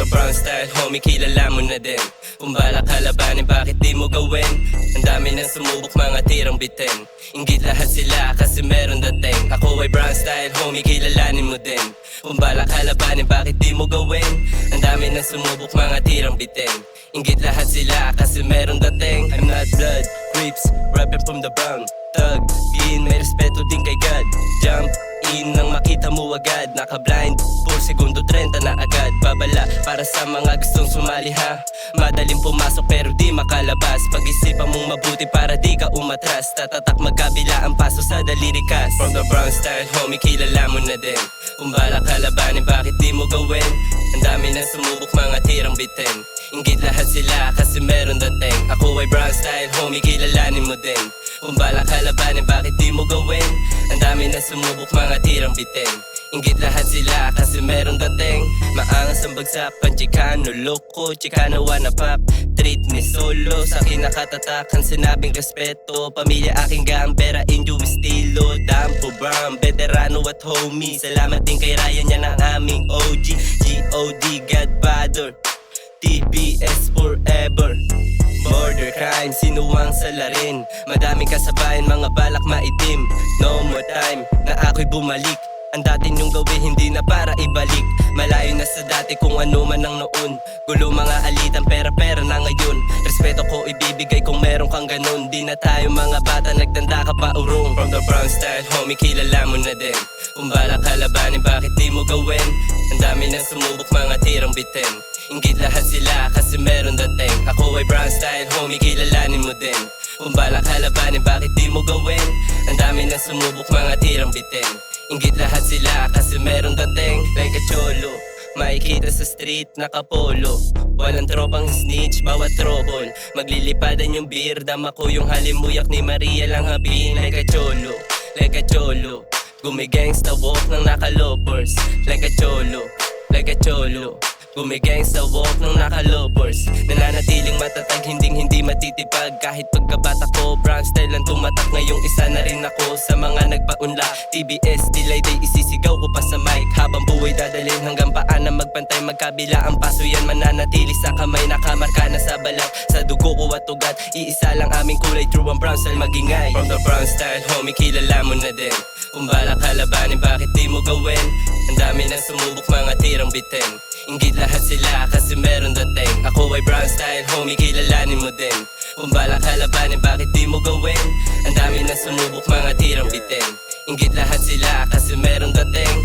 the Bronx style, homie, kilala mo na din. Kung balak kalabanin, bakit di mo gawin? Ang dami nang sumubok, mga tirang bitin. Inggit lahat sila kasi meron dating. Ako ay Bronx style, homie, kilalanin mo din. Kung balak kalabanin, bakit di mo gawin? Ang dami nang sumubok, mga tirang bitin. Inggit lahat sila kasi meron dating. I'm not blood, Crips, rapping from the Bronx. Thug, gin, may respeto din kay God. Jump in nang makita mo agad. Naka-blind, 4 segundo 30 na agad. Babala para sa mga gustong sumali ha. Madaling pumasok pero di makalabas. Pag-isipan mong mabuti para di ka umatras. Tatatak magkabila ang paso sa dalirikas. From the Bronx style, homie, kilala mo na din. Kung balak kalabanin, bakit di mo gawin? Ang dami nang sumubok, mga tirang bitin. Inggit lahat sila kasi meron dating. Ako ay Bronx style, homie, kilalanin mo din. Kung balak kalabanin, bakit di mo gawin? Ang dami na sumubok, mga tirang bitin. Inggit lahat sila kasi meron dating. Maangas ang bagsak, panchikano, loko, chikano, wanapak. Treat me solo, sa akin nakatatakan, sinabing respeto. Pamilya aking gambera, inyo estilo. Dampo, Bram, veterano at homie. Salamat din kay Ryan, yan ang aming OG. G.O.D. Godfather, TBS forever. Border crime, sinuwang salarin. Madaming kasabayan, mga balak maitim. No more time na ako'y bumalik. Ang dati niyong gawin, hindi na para ibalik. Malayo na sa dati kung ano man ang noon. Gulo mga alitan, pera-pera na ngayon. Respeto ko ibibigay kung meron kang ganun. Di na tayo mga bata, nagdanda ka pa urong. From the Bronx style, homie, kilala mo na din. Kung balak kalabanin, bakit di mo gawin? Ang dami nang sumubok, mga tirang bitin. Inggit lahat sila kasi meron dating. Ako ay Bronx style, homie, kilalanin mo din. Kung balak kalabanin, bakit di mo gawin? Ang dami nang sumubok, mga tirang bitin. Inggit lahat sila kasi meron dating. Like a cholo, makikita sa street, nakapolo. Walang tropang snitch, bawat trouble. Maglilipadan yung beer, dama ko yung halimuyak ni Maria lang habihin. Like a cholo, like a cholo. Gumigangsta walk ng nakalopers. Like a cholo, like a cholo. Gumigangsta walk ng nakalopers. Nananatiling matatag, hindi matitipag. Kahit pagkabata ko, Bronx style lang tumatak. Ngayong isa na rin ako sa mga nagpaunla. TBS, delay day, isisigaw ko pa sa mic. Habang buhay dadalhin hanggang paan na magpantay. Magkabila ang paso yan, mananatili sa kamay. Nakamarka na sa balat, sa dugo ko at ugat. Iisa lang aming kulay, true ang Bronx style magingay. From the Bronx style, homie, kilala mo na din. Kung balak kalabanin, bakit di mo gawin? Ang dami nang sumubok, mga tirang bitin. Inggit lahat sila kasi meron dating. Ako ay Bronx style, homie, kilalanin mo din. Kung balak kalabanin, bakit di mo gawin? Ang dami nang sumubok, mga tirang bitin. Inggit lahat sila kasi meron dating.